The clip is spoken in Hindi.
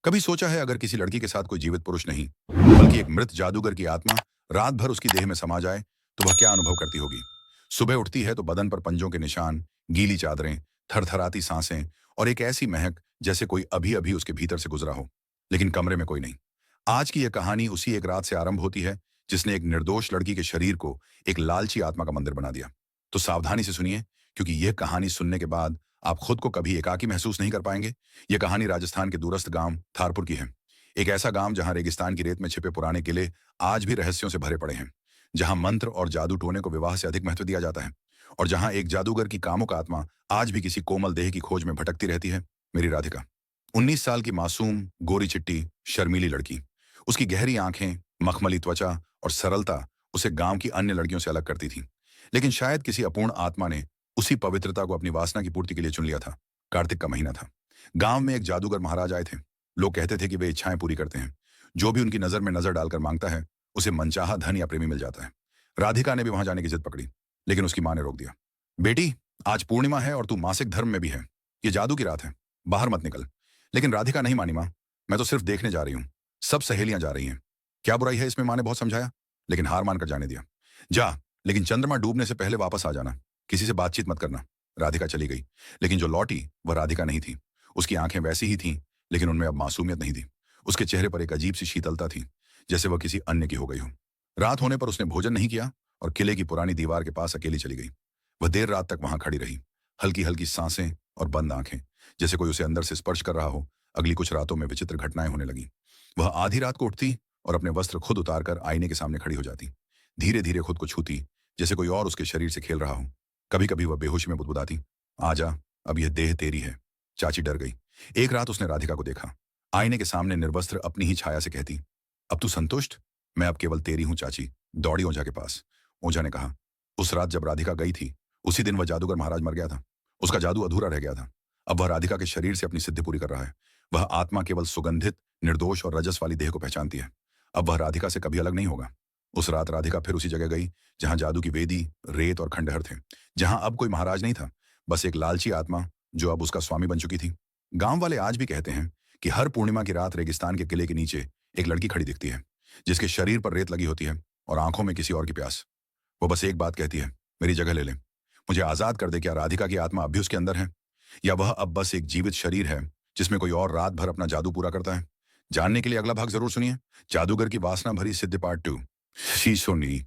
कभी सोचा है अगर किसी लड़की के साथ कोई जीवित पुरुष नहीं बल्कि एक मृत जादूगर की आत्मा रात भर उसकी देह में समा जाए तो वह क्या अनुभव करती होगी। सुबह उठती है तो बदन पर पंजों के निशान, गीली चादरें, थरथराती सांसें और एक ऐसी महक जैसे कोई अभी अभी उसके भीतर से गुजरा हो। लेकिन कमरे में कोई नहीं। आज की यह कहानी उसी एक रात से आरंभ होती है जिसने एक निर्दोष लड़की के शरीर को एक लालची आत्मा का मंदिर बना दिया। तो सावधानी से सुनिए, क्योंकि यह कहानी सुनने के बाद आप खुद को कभी एकाकी महसूस नहीं कर पाएंगे। यह कहानी राजस्थान के दूरस्थ गांव थारपुर की है। एक ऐसा गांव जहां रेगिस्तान की रेत में छिपे पुराने किले आज भी रहस्यों से भरे पड़े हैं, जहां मंत्र और जादू टोने को विवाह से अधिक महत्व दिया जाता है, और जहां एक जादूगर की कामुक आत्मा आज भी किसी कोमल देह की खोज में भटकती रहती है। मेरी राधिका 19 साल की मासूम, गोरी चिट्टी, शर्मीली लड़की। उसकी गहरी आंखें, मखमली त्वचा और सरलता उसे गांव की अन्य लड़कियों से अलग करती थी। लेकिन शायद किसी अपूर्ण आत्मा ने उसी पवित्रता को अपनी वासना की पूर्ति के लिए चुन लिया था। कार्तिक का महीना था। गांव में एक जादूगर महाराज आए थे। लोग कहते थे कि वे इच्छाएं पूरी करते हैं। जो भी उनकी नजर में नजर डालकर मांगता है उसे मनचाहा धन या प्रेमी मिल जाता है। राधिका ने भी वहां जाने की जिद पकड़ी, लेकिन उसकी मां ने रोक दिया। बेटी, आज पूर्णिमा है और तू मासिक धर्म में भी है। ये जादू की रात है, बाहर मत निकल। लेकिन राधिका, नहीं मानी मां, मैं तो सिर्फ देखने जा रही हूं। सब सहेलियां जा रही हैं। क्या बुराई है इसमें, मां ने बहुत समझाया, लेकिन हार मानकर जाने दिया। जा, लेकिन चंद्रमा डूबने से पहले वापस आ जाना। किसी से बातचीत मत करना। राधिका चली गई, लेकिन जो लौटी वह राधिका नहीं थी। उसकी आंखें वैसी ही थीं, लेकिन उनमें अब मासूमियत नहीं थी। उसके चेहरे पर एक अजीब सी शीतलता थी, जैसे वह किसी अन्य की हो गई हो। रात होने पर उसने भोजन नहीं किया और किले की पुरानी दीवार के पास अकेली चली गई। वह देर रात तक वहां खड़ी रही, हल्की हल्की सांसें और बंद आंखें, जैसे कोई उसे अंदर से स्पर्श कर रहा हो। अगली कुछ रातों में विचित्र घटनाएं होने लगी। वह आधी रात को उठती और अपने वस्त्र खुद उतारकर आईने के सामने खड़ी हो जाती। धीरे धीरे खुद को छूती, जैसे कोई और उसके शरीर से खेल रहा हो। कभी कभी वह बेहोशी में बुदबुदाती, आजा, अब यह देह तेरी है। चाची डर गई। एक रात उसने राधिका को देखा, आईने के सामने निर्वस्त्र अपनी ही छाया से कहती, अब तू संतुष्ट? मैं अब केवल तेरी हूं चाची। दौड़ी ओझा के पास। ओझा ने कहा, उस रात जब राधिका गई थी उसी दिन वह जादूगर महाराज मर गया था। उसका जादू अधूरा रह गया था। अब वह राधिका के शरीर से अपनी सिद्धि पूरी कर रहा है। वह आत्मा केवल सुगंधित, निर्दोष और रजस वाली देह को पहचानती है। अब वह राधिका से कभी अलग नहीं होगा। उस रात राधिका फिर उसी जगह गई जहां जादू की वेदी, रेत और खंडहर थे, जहां अब कोई महाराज नहीं था, बस एक लालची आत्मा जो अब उसका स्वामी बन चुकी थी। गांव वाले आज भी कहते हैं कि हर पूर्णिमा की रात रेगिस्तान के किले के नीचे एक लड़की खड़ी दिखती है, जिसके शरीर पर रेत लगी होती है और आंखों में किसी और की प्यास। वो बस एक बात कहती है, मेरी जगह ले ले, मुझे आजाद कर दे। क्या राधिका की आत्मा अब भी उसके अंदर है, या वह अब बस एक जीवित शरीर है जिसमें कोई और रात भर अपना जादू पूरा करता है? जानने के लिए अगला भाग जरूर सुनिए। जादूगर की वासना भरी सिद्धि पार्ट 2। शी सुनी।